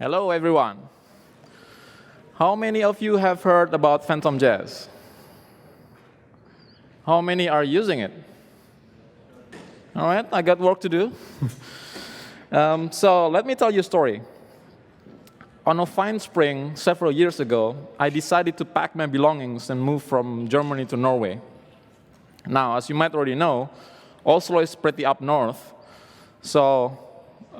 Hello, everyone. How many of you have heard about PhantomJS? How many are using it? All right, I got work to do. So let me tell you a story. On a fine spring several years ago, I decided to pack my belongings and move from Germany to Norway. Now, as you might already know, Oslo is pretty up north. So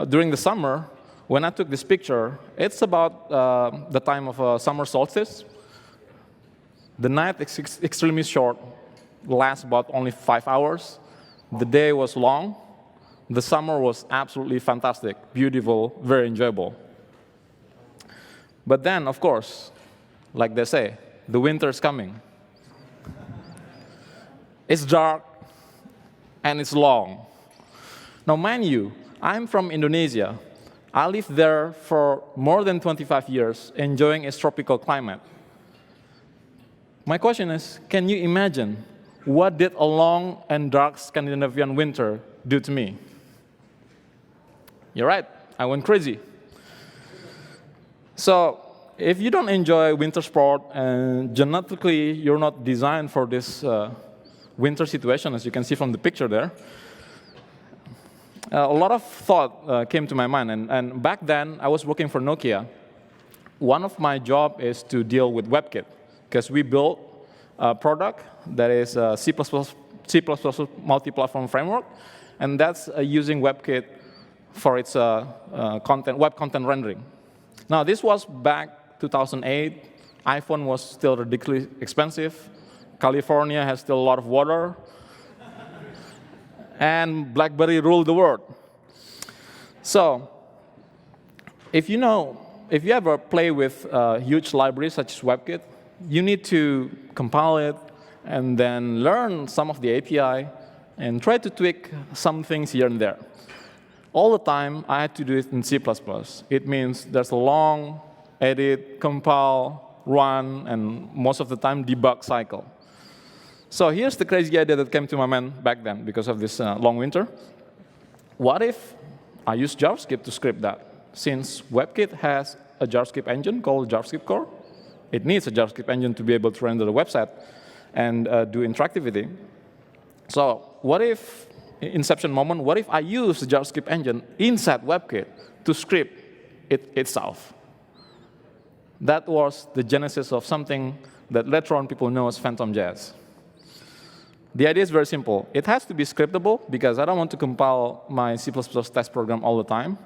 during the summer, when I took this picture, it's about the time of summer solstice. The night is extremely short, lasts about only 5 hours. The day was long. The summer was absolutely fantastic, beautiful, very enjoyable. But then, of course, like they say, the winter is coming. It's dark, and it's long. Now, mind you, I'm from Indonesia. I lived there for more than 25 years, enjoying its tropical climate. My question is, can you imagine what did a long and dark Scandinavian winter do to me? You're right, I went crazy. So if you don't enjoy winter sport, and genetically you're not designed for this winter situation, as you can see from the picture there, a lot of thought came to my mind. And back then, I was working for Nokia. One of my job is to deal with WebKit, because we built a product that is a C++ multi-platform framework, and that's using WebKit for its web content rendering. Now, this was back 2008. iPhone was still ridiculously expensive. California has still a lot of water. And BlackBerry ruled the world. So if you ever play with huge libraries such as WebKit, you need to compile it and then learn some of the API and try to tweak some things here and there. All the time, I had to do it in C++. It means there's a long edit, compile, run, and most of the time debug cycle. So here's the crazy idea that came to my mind back then because of this long winter. What if I use JavaScript to script that? Since WebKit has a JavaScript engine called JavaScript Core, it needs a JavaScript engine to be able to render the website and do interactivity. So what if, inception moment, what if I use the JavaScript engine inside WebKit to script it itself? That was the genesis of something that later on people know as PhantomJS. The idea is very simple. It has to be scriptable, because I don't want to compile my C++ test program all the time.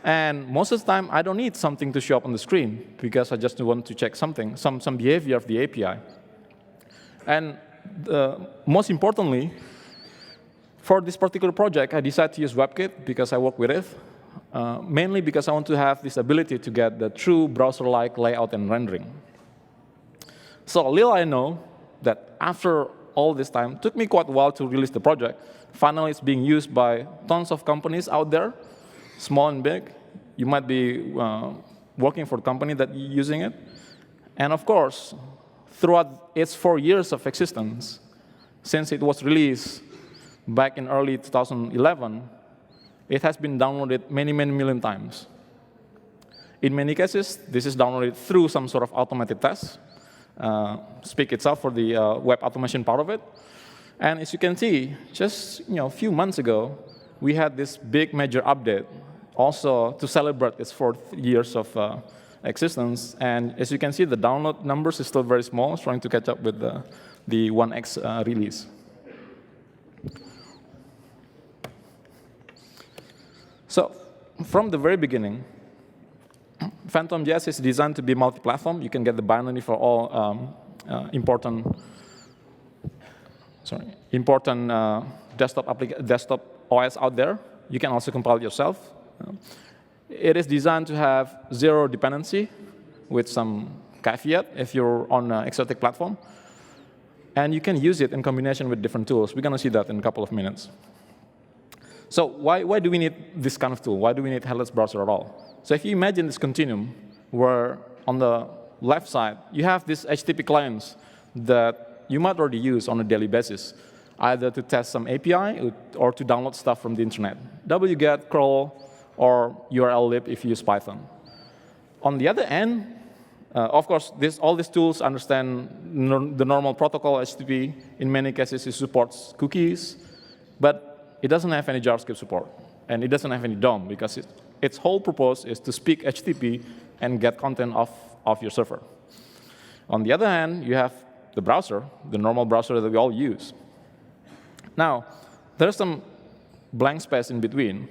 And most of the time, I don't need something to show up on the screen, because I just want to check something, some behavior of the API. And most importantly, for this particular project, I decided to use WebKit because I work with it, mainly because I want to have this ability to get the true browser-like layout and rendering. So little I know that after all this time, it took me quite a while to release the project. Finally, it's being used by tons of companies out there, small and big. You might be working for a company that you're using it. And of course, throughout its 4 years of existence, since it was released back in early 2011, it has been downloaded many, many million times. In many cases, this is downloaded through some sort of automated tests. Speak itself for the web automation part of it. And as you can see, just a few months ago, we had this big major update also to celebrate its 4 years of existence. And as you can see, the download numbers is still very small, trying to catch up with the 1X release. So from the very beginning, PhantomJS is designed to be multi-platform. You can get the binary for all important desktop OS out there. You can also compile it yourself. It is designed to have zero dependency with some caveat if you're on an exotic platform. And you can use it in combination with different tools. We're going to see that in a couple of minutes. So why do we need this kind of tool? Why do we need headless browser at all? So if you imagine this continuum, where on the left side, you have these HTTP clients that you might already use on a daily basis, either to test some API or to download stuff from the internet. wget, curl, or URL lib if you use Python. On the other end, of course, all these tools understand the normal protocol HTTP. In many cases, it supports cookies, but it doesn't have any JavaScript support, and it doesn't have any DOM because its whole purpose is to speak HTTP and get content off your server. On the other hand, you have the browser, the normal browser that we all use. Now, there's some blank space in between.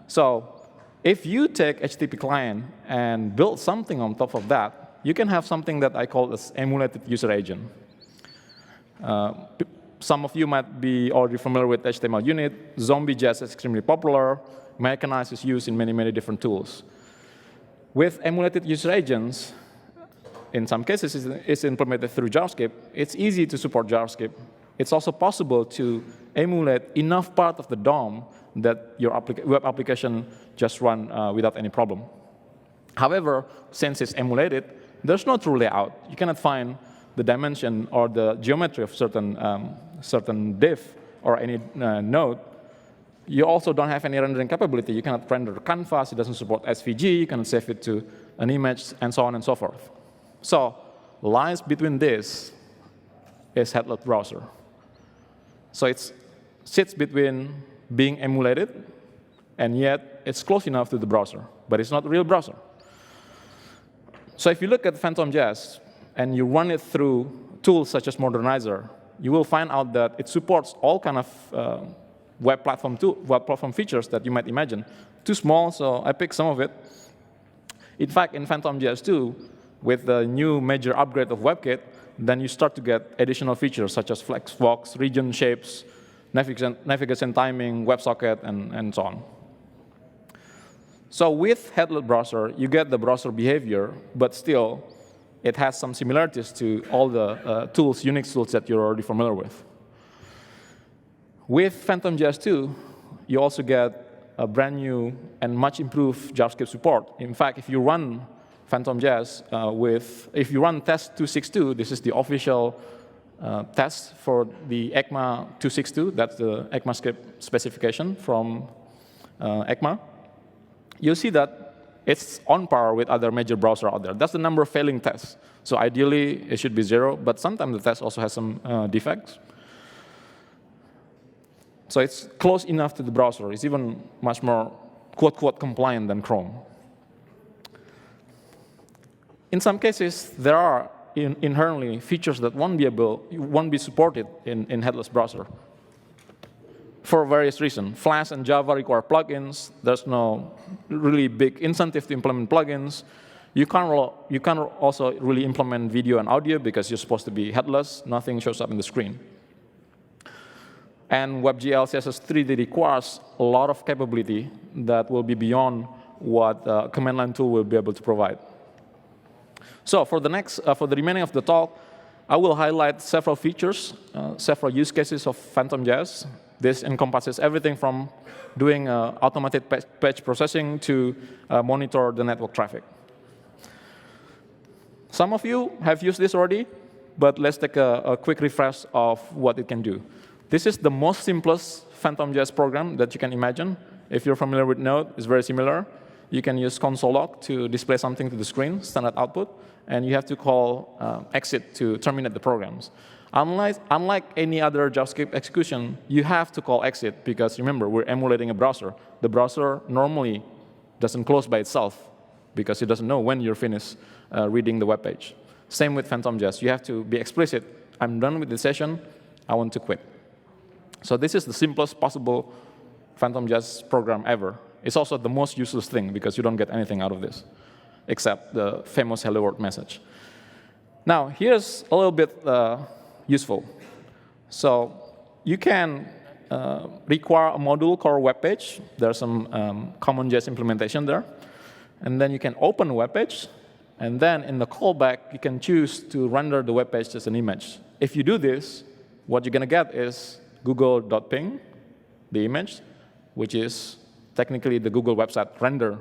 So if you take HTTP client and build something on top of that, you can have something that I call as emulated user agent. Some of you might be already familiar with HTML unit. Zombie.js is extremely popular. Mechanize is used in many, many different tools. With emulated user agents, in some cases, it's implemented through JavaScript. It's easy to support JavaScript. It's also possible to emulate enough part of the DOM that your web application just run without any problem. However, since it's emulated, there's no true layout. You cannot find the dimension or the geometry of certain div or any node. You also don't have any rendering capability. You cannot render canvas. It doesn't support SVG. You cannot save it to an image, and so on and so forth. So lies between this is headless browser. So it sits between being emulated, and yet it's close enough to the browser, but it's not a real browser. So if you look at PhantomJS and you run it through tools such as Modernizer, you will find out that it supports all kind of web platform features that you might imagine. Too small, so I picked some of it. In fact, in PhantomJS 2, with the new major upgrade of WebKit, then you start to get additional features such as flexbox, region shapes, navigation timing, WebSocket, and so on. So with headless browser, you get the browser behavior, but still, it has some similarities to all the tools, Unix tools that you're already familiar with. With PhantomJS 2, you also get a brand new and much improved JavaScript support. In fact, if you run PhantomJS if you run test 262, this is the official test for the ECMA 262. That's the ECMAScript specification from ECMA. You'll see that it's on par with other major browsers out there. That's the number of failing tests. So ideally, it should be 0, but sometimes the test also has some defects. So it's close enough to the browser. It's even much more quote-quote compliant than Chrome. In some cases, there are inherently features that won't be supported in headless browser for various reasons. Flash and Java require plugins. There's no really big incentive to implement plugins. You can't also really implement video and audio because you're supposed to be headless. Nothing shows up in the screen. And WebGL CSS3 requires a lot of capability that will be beyond what a command line tool will be able to provide. So for the remaining of the talk, I will highlight several features, several use cases of PhantomJS. This encompasses everything from doing automated page processing to monitor the network traffic. Some of you have used this already, but let's take a quick refresh of what it can do. This is the most simplest PhantomJS program that you can imagine. If you're familiar with Node, it's very similar. You can use console log to display something to the screen, standard output, and you have to call exit to terminate the programs. Unlike any other JavaScript execution, you have to call exit because, remember, we're emulating a browser. The browser normally doesn't close by itself because it doesn't know when you're finished reading the web page. Same with PhantomJS. You have to be explicit. I'm done with the session. I want to quit. So this is the simplest possible PhantomJS program ever. It's also the most useless thing because you don't get anything out of this except the famous hello world message. Now, here's a little bit useful. So you can require a module called web page. There's some common JS implementation there. And then you can open a web page. And then in the callback, you can choose to render the web page as an image. If you do this, what you're going to get is google.ping, the image, which is technically the Google website render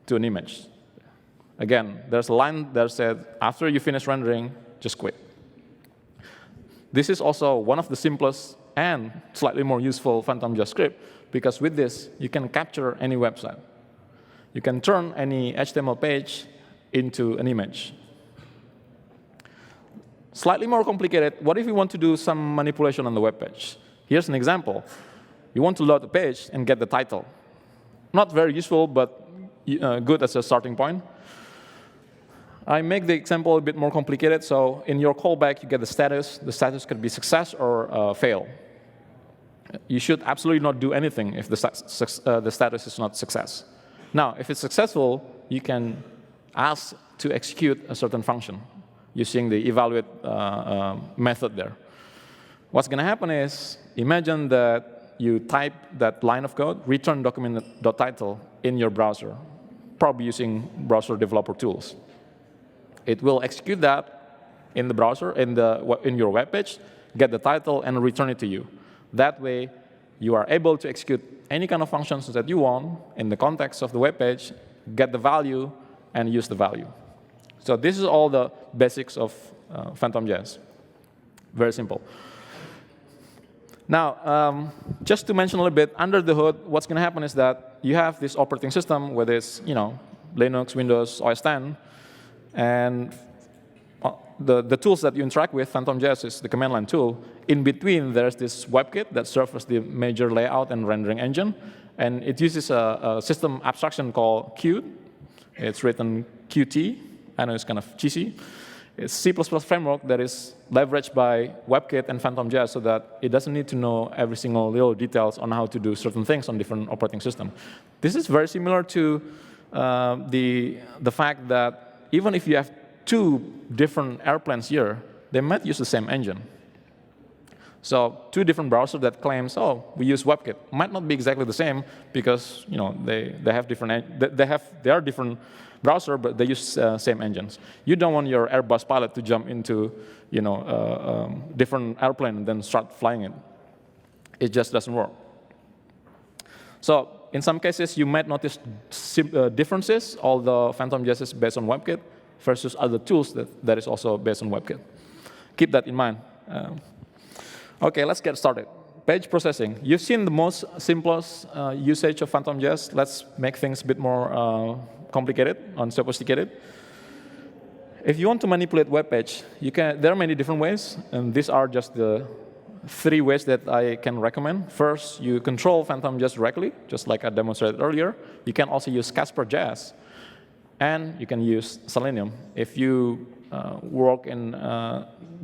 to an image. Again, there's a line that said, after you finish rendering, just quit. This is also one of the simplest and slightly more useful PhantomJS script, because with this, you can capture any website. You can turn any HTML page into an image. Slightly more complicated, what if you want to do some manipulation on the web page? Here's an example. You want to load the page and get the title. Not very useful, but good as a starting point. I make the example a bit more complicated. So in your callback, you get the status. The status could be success or fail. You should absolutely not do anything if the status is not success. Now, if it's successful, you can ask to execute a certain function using the evaluate method there. What's going to happen is, imagine that you type that line of code, return document.title in your browser, probably using browser developer tools. It will execute that in the browser, in your web page, get the title, and return it to you. That way, you are able to execute any kind of functions that you want in the context of the web page, get the value, and use the value. So this is all the basics of PhantomJS. Very simple. Now, just to mention a little bit, under the hood, what's going to happen is that you have this operating system, whether it's Linux, Windows, OS X, and the tools that you interact with, PhantomJS is the command line tool. In between, there's this WebKit that serves as the major layout and rendering engine. And it uses a system abstraction called Qt. It's written Qt. I know it's kind of cheesy. It's C++ framework that is leveraged by WebKit and PhantomJS so that it doesn't need to know every single little details on how to do certain things on different operating systems. This is very similar to the fact that even if you have two different airplanes here, they might use the same engine. So two different browsers that claims, oh, we use WebKit, might not be exactly the same because they have different they are different browser, but they use same engines. You don't want your Airbus pilot to jump into different airplane and then start flying it. It just doesn't work. So in some cases, you might notice differences, although PhantomJS is based on WebKit versus other tools that is also based on WebKit. Keep that in mind. OK, let's get started. Page processing. You've seen the most simplest usage of PhantomJS. Let's make things a bit more complicated, unsophisticated. If you want to manipulate web page, there are many different ways, and these are just the 3 ways that I can recommend. First, you control PhantomJS directly, just like I demonstrated earlier. You can also use CasperJS, and you can use Selenium. If you work in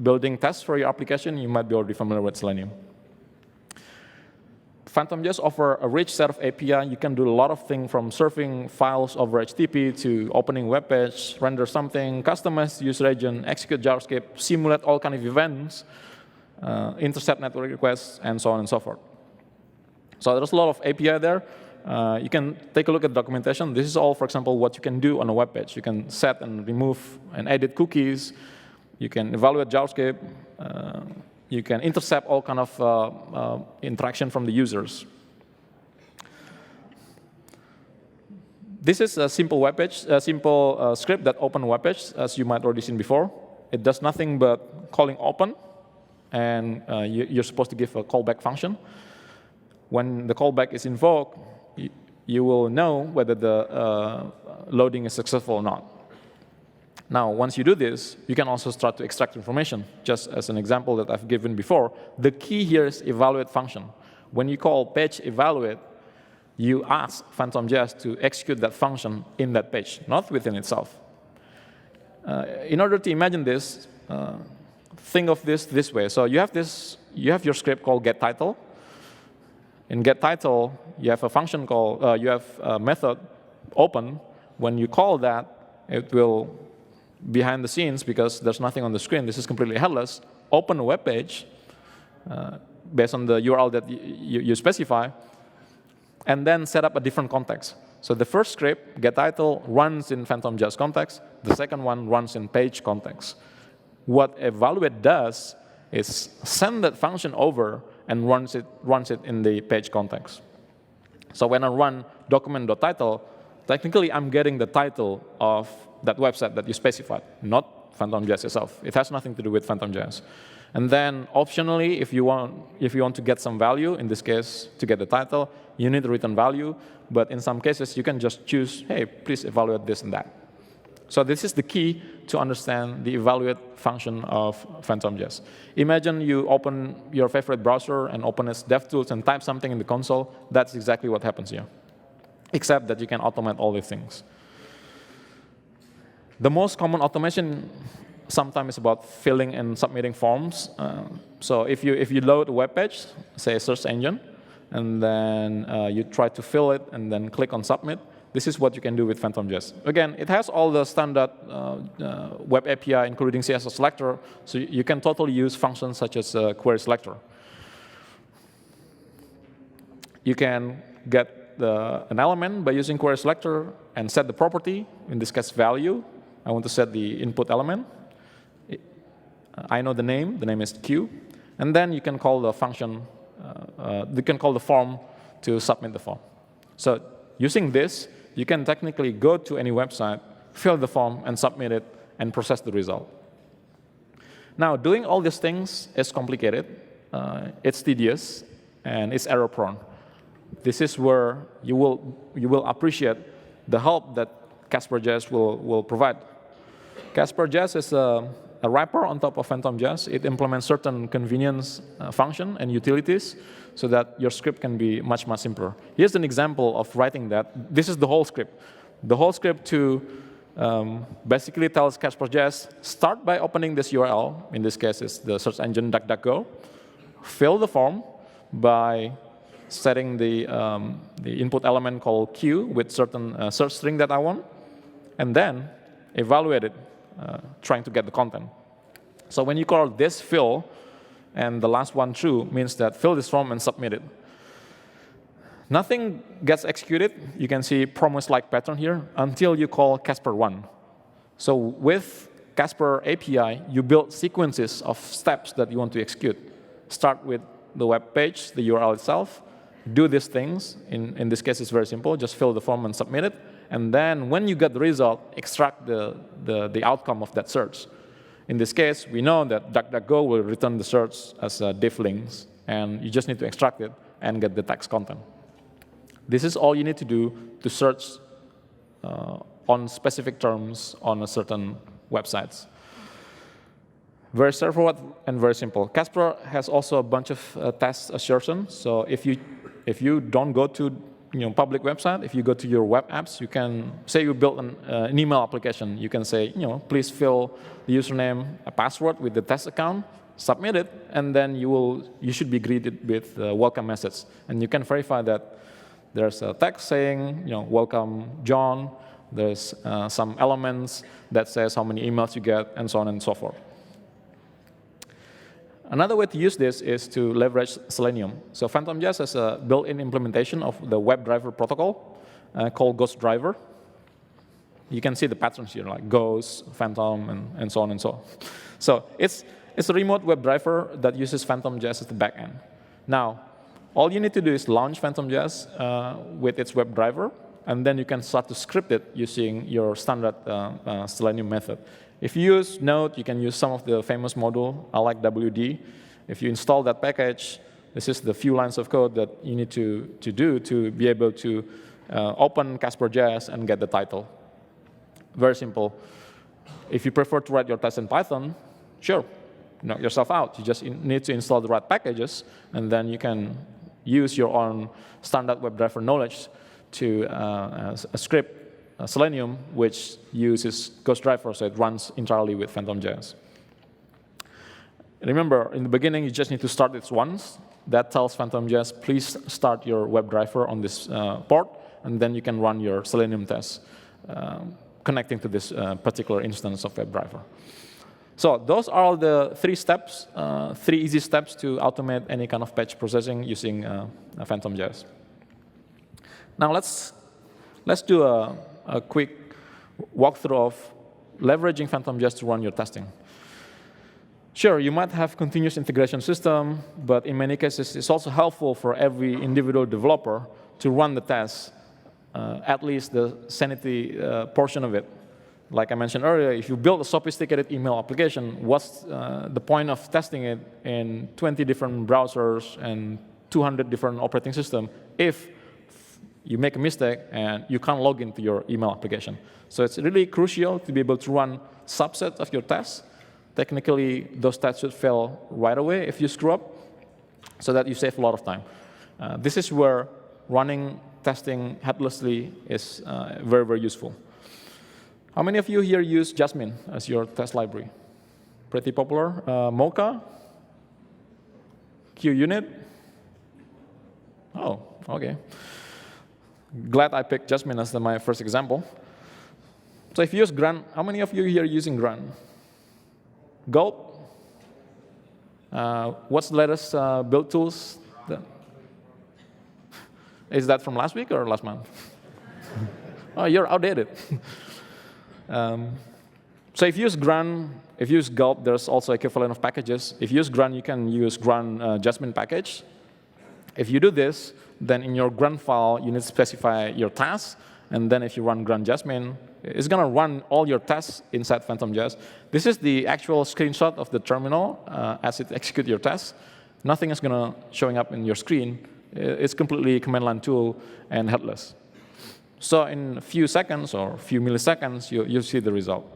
building tests for your application, you might be already familiar with Selenium. PhantomJS offers a rich set of API. You can do a lot of things from serving files over HTTP to opening web page, render something, customize user agent, execute JavaScript, simulate all kinds of events, intercept network requests, and so on and so forth. So there's a lot of API there. You can take a look at documentation. This is all, for example, what you can do on a web page. You can set and remove and edit cookies. You can evaluate JavaScript. You can intercept all kind of interaction from the users. This is a simple web page, a simple script that opens a web page, as you might already seen before. It does nothing but calling open, and you're supposed to give a callback function. When the callback is invoked, you will know whether the loading is successful or not. Now, once you do this, you can also start to extract information. Just as an example that I've given before, the key here is evaluate function. When you call page evaluate, you ask PhantomJS to execute that function in that page, not within itself. In order to imagine this, think of this way. So you have your script called getTitle. In getTitle, you have a function called, you have a method open. When you call that, it will, behind the scenes, because there's nothing on the screen, this is completely headless, open a web page based on the URL that you specify, and then set up a different context. So the first script, getTitle, runs in PhantomJS context. The second one runs in page context. What evaluate does is send that function over and runs it in the page context. So when I run document.title, technically I'm getting the title of that website that you specified, not PhantomJS itself. It has nothing to do with PhantomJS. And then optionally, if you want to get some value, in this case, to get the title, you need a return value. But in some cases, you can just choose, hey, please evaluate this and that. So this is the key to understand the evaluate function of PhantomJS. Imagine you open your favorite browser and open its DevTools and type something in the console. That's exactly what happens here, except that you can automate all these things. The most common automation sometimes is about filling and submitting forms. So if you load a web page, say a search engine, and then you try to fill it and then click on submit, this is what you can do with PhantomJS. Again, it has all the standard web API, including CSS selector, so you can totally use functions such as query selector. You can get an element by using query selector and set the property, in this case value. I want to set the input element. I know the name is Q. And then you can call the function, you can call the form to submit the form. So using this, you can technically go to any website, fill the form, and submit it, and process the result. Now, doing all these things is complicated. It's tedious, and it's error-prone. This is where you will appreciate the help that CasperJS will provide. CasperJS is a wrapper on top of PhantomJS. It implements certain convenience function and utilities so that your script can be much, much simpler. Here's an example of writing that. This is the whole script. The whole script to basically tells CasperJS, start by opening this URL. In this case, it's the search engine DuckDuckGo. Fill the form by setting the input element called Q with certain search string that I want, and then evaluate it, trying to get the content. So when you call this fill, and the last one true, means that fill this form and submit it. Nothing gets executed. You can see promise-like pattern here until you call Casper1. So with Casper API, you build sequences of steps that you want to execute. Start with the web page, the URL itself. Do these things. In this case, it's very simple. Just fill the form and submit it. And then when you get the result, extract the outcome of that search. In this case, we know that DuckDuckGo will return the search as div links, and you just need to extract it and get the text content. This is all you need to do to search on specific terms on a certain websites. Very straightforward and very simple. Casper has also a bunch of test assertions. So if you don't go to public website, if you go to your web apps, you can say you built an email application. You can say, please fill the username, a password with the test account, submit it, and then you should be greeted with a welcome message. And you can verify that there's a text saying, welcome John. There's some elements that says how many emails you get, and so on and so forth. Another way to use this is to leverage Selenium. So PhantomJS has a built-in implementation of the WebDriver protocol called GhostDriver. You can see the patterns here, like Ghost, Phantom, and so on and so on. So it's a remote WebDriver that uses PhantomJS as the backend. Now, all you need to do is launch PhantomJS with its WebDriver, and then you can start to script it using your standard Selenium method. If you use Node, you can use some of the famous module, I like WD. If you install that package, this is the few lines of code that you need to do to be able to open CasperJS and get the title. Very simple. If you prefer to write your test in Python, sure, knock yourself out. You just need to install the right packages, and then you can use your own standard WebDriver knowledge to script Selenium, which uses GhostDriver, so it runs entirely with PhantomJS. Remember, in the beginning, you just need to start this once. That tells PhantomJS, please start your WebDriver on this port, and then you can run your Selenium test connecting to this particular instance of WebDriver. So those are the 3 steps, 3 easy steps to automate any kind of page processing using PhantomJS. Now let's do a quick walkthrough of leveraging PhantomJS to run your testing. Sure, you might have continuous integration system, but in many cases, it's also helpful for every individual developer to run the test, at least the sanity portion of it. Like I mentioned earlier, if you build a sophisticated email application, what's the point of testing it in 20 different browsers and 200 different operating systems if you make a mistake and you can't log into your email application? So it's really crucial to be able to run subsets of your tests. Technically, those tests should fail right away if you screw up, so that you save a lot of time. This is where running testing headlessly is very, very useful. How many of you here use Jasmine as your test library? Pretty popular. Mocha? QUnit? Oh, OK. Glad I picked Jasmine as my first example. So if you use Grunt, how many of you here are using Grunt? Gulp? What's the latest build tools? Is that from last week or last month? Oh, you're outdated. So if you use Grunt, if you use Gulp, there's also equivalent of packages. If you use Grunt, you can use Grunt Jasmine package. If you do this, then in your Grunt file, you need to specify your tasks. And then if you run Grunt Jasmine, it's going to run all your tests inside PhantomJS. This is the actual screenshot of the terminal as it executes your tests. Nothing is going to showing up in your screen. It's completely command line tool and headless. So in a few seconds or a few milliseconds, you see the result.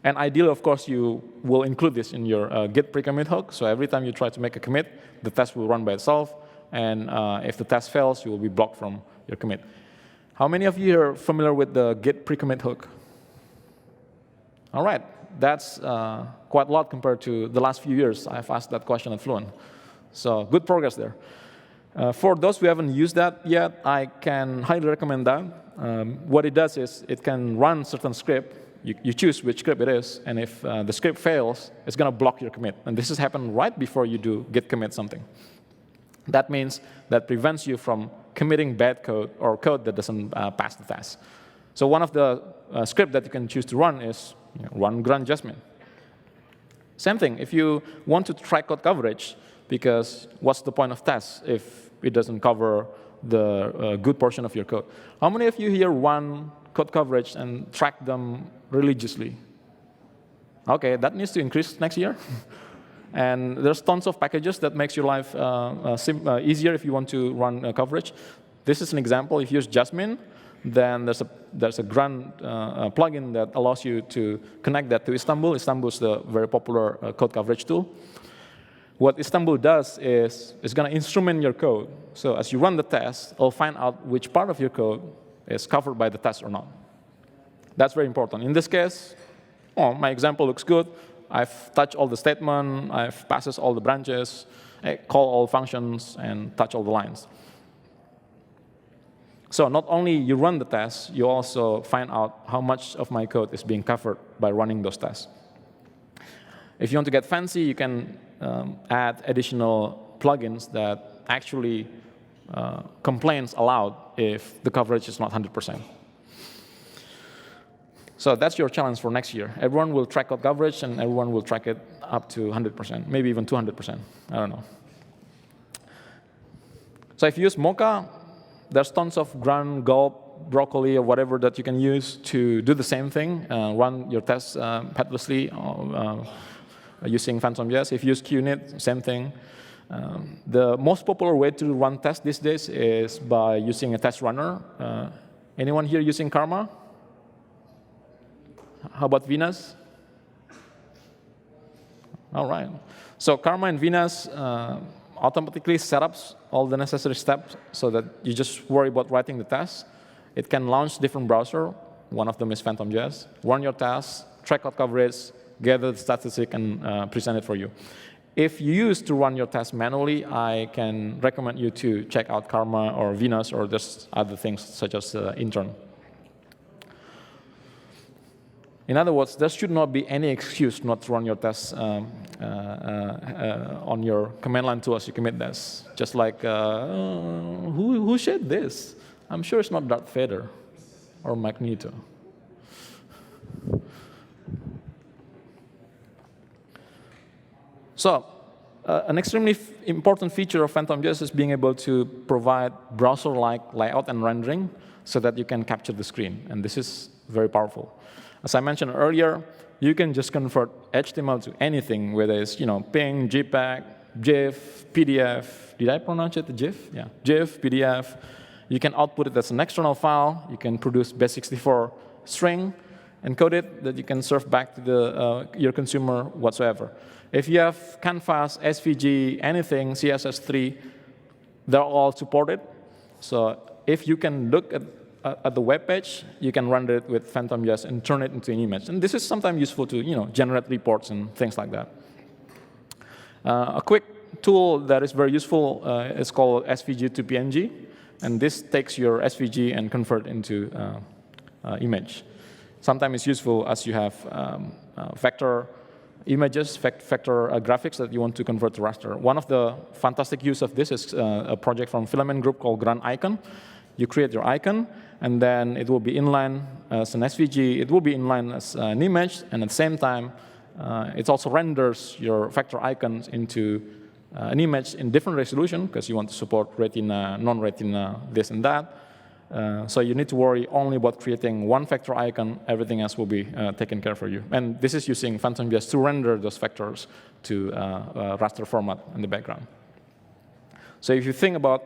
And ideally, of course, you will include this in your Git pre-commit hook. So every time you try to make a commit, the test will run by itself. And if the test fails, you will be blocked from your commit. How many of you are familiar with the Git pre-commit hook? All right. That's quite a lot compared to the last few years. I've asked that question at Fluent. So good progress there. For those who haven't used that yet, I can highly recommend that. What it does is it can run certain script. You choose which script it is. And if the script fails, it's going to block your commit. And this has happened right before you do git commit something. That means that prevents you from committing bad code or code that doesn't pass the test. So one of the scripts that you can choose to run is run Grunt Jasmine. Same thing. If you want to track code coverage, because what's the point of tests if it doesn't cover the good portion of your code? How many of you here run code coverage and track them religiously? OK, that needs to increase next year. And there's tons of packages that makes your life easier if you want to run coverage. This is an example. If you use Jasmine, then there's a Grunt plugin that allows you to connect that to Istanbul. Istanbul is the very popular code coverage tool. What Istanbul does is it's going to instrument your code. So as you run the test, it'll find out which part of your code is covered by the test or not. That's very important. In this case, my example looks good. I've touched all the statement. I've passes all the branches, call all functions, and touch all the lines. So not only you run the test, you also find out how much of my code is being covered by running those tests. If you want to get fancy, you can add additional plugins that actually complains aloud if the coverage is not 100%. So that's your challenge for next year. Everyone will track code coverage, and everyone will track it up to 100%, maybe even 200%. I don't know. So if you use Mocha, there's tons of Grunt, Gulp, Broccoli, or whatever that you can use to do the same thing, run your tests headlessly using PhantomJS. If you use QUnit, same thing. The most popular way to run tests these days is by using a test runner. Anyone here using Karma? How about Venus? All right. So Karma and Venus automatically set up all the necessary steps so that you just worry about writing the test. It can launch different browsers. One of them is PhantomJS. Run your tests, track code coverage, gather the statistic, and present it for you. If you use to run your tests manually, I can recommend you to check out Karma or Venus, or there's other things such as Intern. In other words, there should not be any excuse not to run your tests on your command line tool as you commit this. Just like, who shared this? I'm sure it's not Darth Vader or Magneto. So an extremely important feature of PhantomJS is being able to provide browser-like layout and rendering so that you can capture the screen. And this is very powerful. As I mentioned earlier, you can just convert HTML to anything, whether it's PNG, JPEG, GIF, PDF. Did I pronounce it GIF? Yeah, GIF, PDF. You can output it as an external file. You can produce base64 string, encode it, that you can serve back to your consumer whatsoever. If you have Canvas, SVG, anything, CSS3, they're all supported. So if you can look at the web page, you can render it with PhantomJS and turn it into an image. And this is sometimes useful to generate reports and things like that. A quick tool that is very useful is called SVG to PNG. And this takes your SVG and convert into image. Sometimes it's useful as you have vector images, vector graphics that you want to convert to raster. One of the fantastic use of this is a project from Filament Group called Grand Icon. You create your icon, and then it will be inline as an SVG. It will be inline as an image, and at the same time, it also renders your vector icons into an image in different resolution, because you want to support retina, non-retina, this and that. So you need to worry only about creating one vector icon. Everything else will be taken care of for you. And this is using PhantomJS to render those vectors to raster format in the background. So if you think about,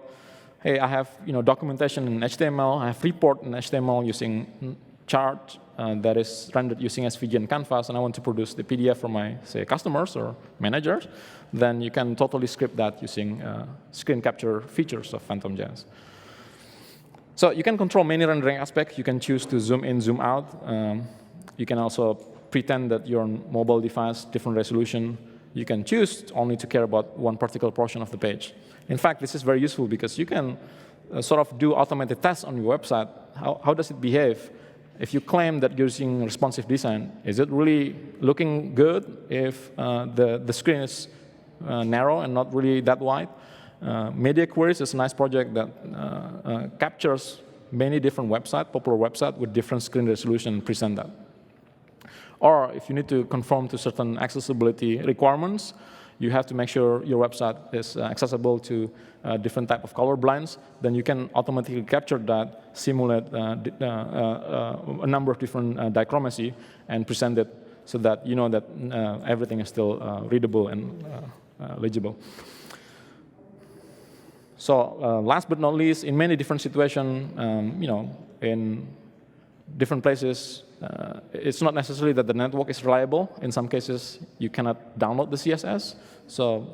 hey, I have documentation in HTML, I have report in HTML using chart that is rendered using SVG and Canvas, and I want to produce the PDF for my, say, customers or managers, then you can totally script that using screen capture features of PhantomJS. So you can control many rendering aspects. You can choose to zoom in, zoom out. You can also pretend that you're on mobile device, different resolution. You can choose only to care about one particular portion of the page. In fact, this is very useful because you can sort of do automated tests on your website. How does it behave? If you claim that you're using responsive design, is it really looking good if the screen is narrow and not really that wide? Media Queries is a nice project that captures many different websites, popular websites, with different screen resolution and present that. Or if you need to conform to certain accessibility requirements, you have to make sure your website is accessible to different type of color blinds, then you can automatically capture that, simulate a number of different dichromacy, and present it so that you know that everything is still readable and legible. So last but not least, in many different situations, in different places, it's not necessarily that the network is reliable. In some cases, you cannot download the CSS. So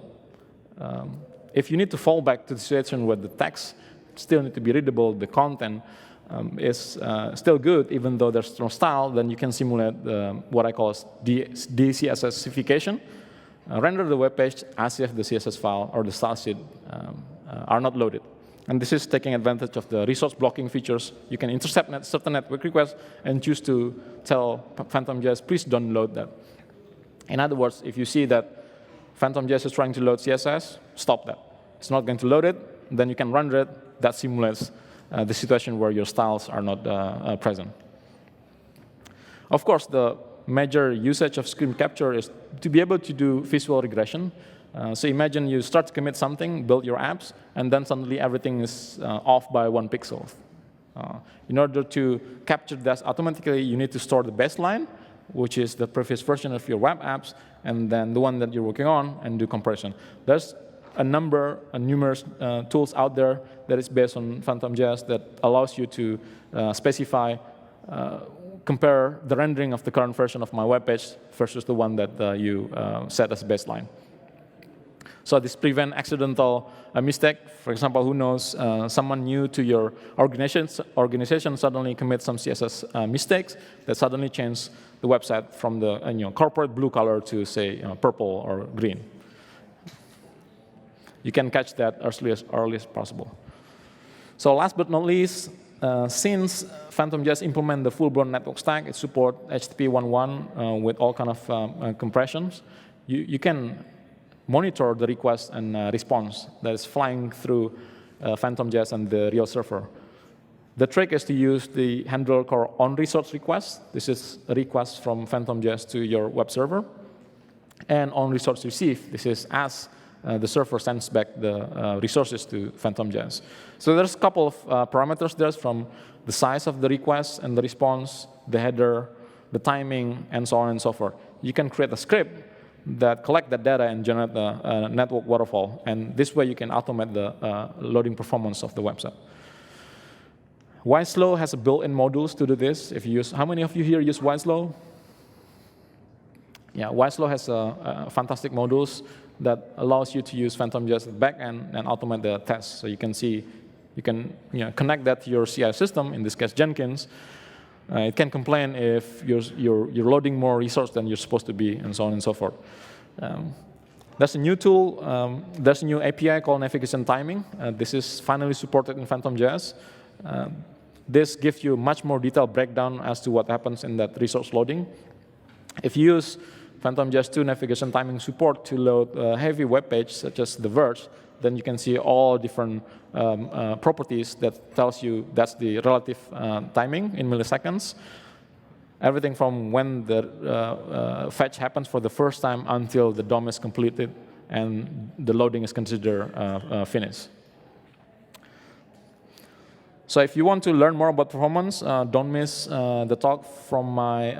if you need to fall back to the situation where the text still need to be readable, the content is still good, even though there's no style, then you can simulate what I call de-CSSification. Render the web page as if the CSS file or the style sheet are not loaded. And this is taking advantage of the resource blocking features. You can intercept certain network requests and choose to tell PhantomJS, please don't load that. In other words, if you see that PhantomJS is trying to load CSS, stop that. It's not going to load it. Then you can render it. That simulates the situation where your styles are not present. Of course, the major usage of screen capture is to be able to do visual regression. So imagine you start to commit something, build your apps, and then suddenly everything is off by 1 pixel. In order to capture that automatically, you need to store the baseline, which is the previous version of your web apps, and then the one that you're working on, and do comparison. There's numerous tools out there that is based on PhantomJS that allows you to specify, compare the rendering of the current version of my web page versus the one that you set as baseline. So this prevents accidental mistake. For example, who knows, someone new to your organization suddenly commits some CSS mistakes that suddenly change the website from the corporate blue color to, say, purple or green. You can catch that as early as possible. So last but not least, since PhantomJS implement the full-blown network stack, it supports HTTP 1.1 with all kind of compressions. You can monitor the request and response that is flying through PhantomJS and the real server. The trick is to use the handler called onResource request. This is a request from PhantomJS to your web server. And onResource receive. This is ask the server sends back the resources to PhantomJS. So there's a couple of parameters there from the size of the request and the response, the header, the timing, and so on and so forth. You can create a script that collect that data and generate the network waterfall. And this way, you can automate the loading performance of the website. Wislow has a built-in modules to do this. If you use, how many of you here use Wislow? Yeah, Wislow has fantastic modules that allows you to use PhantomJS at the back end and automate the tests. So you can see, you can connect that to your CI system, in this case Jenkins. It can complain if you're loading more resource than you're supposed to be, and so on and so forth. There's a new tool, there's a new API called navigation timing. This is finally supported in PhantomJS. This gives you much more detailed breakdown as to what happens in that resource loading. If you use PhantomJS 2 navigation timing support to load a heavy web page, such as The Verge, then you can see all different properties that tells you that's the relative timing in milliseconds. Everything from when the fetch happens for the first time until the DOM is completed and the loading is considered finished. So if you want to learn more about performance, don't miss the talk from my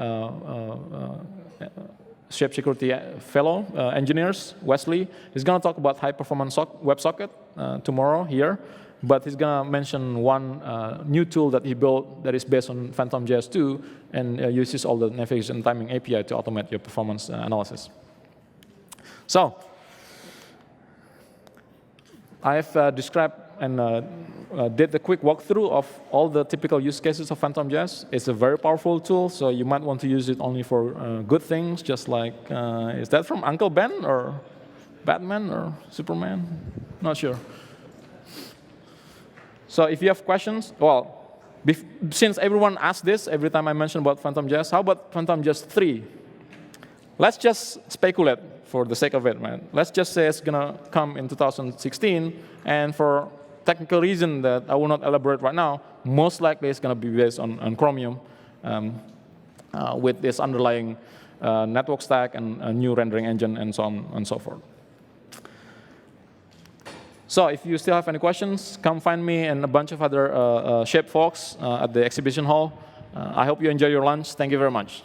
Shape Security fellow engineers, Wesley. He's going to talk about high-performance WebSocket tomorrow here, but he's going to mention one new tool that he built that is based on PhantomJS 2 and uses all the navigation timing API to automate your performance analysis. So I've described and did a quick walkthrough of all the typical use cases of PhantomJS. It's a very powerful tool, so you might want to use it only for good things, just like, is that from Uncle Ben or Batman or Superman? Not sure. So if you have questions, well, since everyone asks this every time I mention about PhantomJS, how about PhantomJS 3? Let's just speculate for the sake of it, man. Let's just say it's going to come in 2016, and for technical reason that I will not elaborate right now, most likely it's going to be based on Chromium with this underlying network stack and a new rendering engine and so on and so forth. So if you still have any questions, come find me and a bunch of other Shape folks at the exhibition hall. I hope you enjoy your lunch. Thank you very much.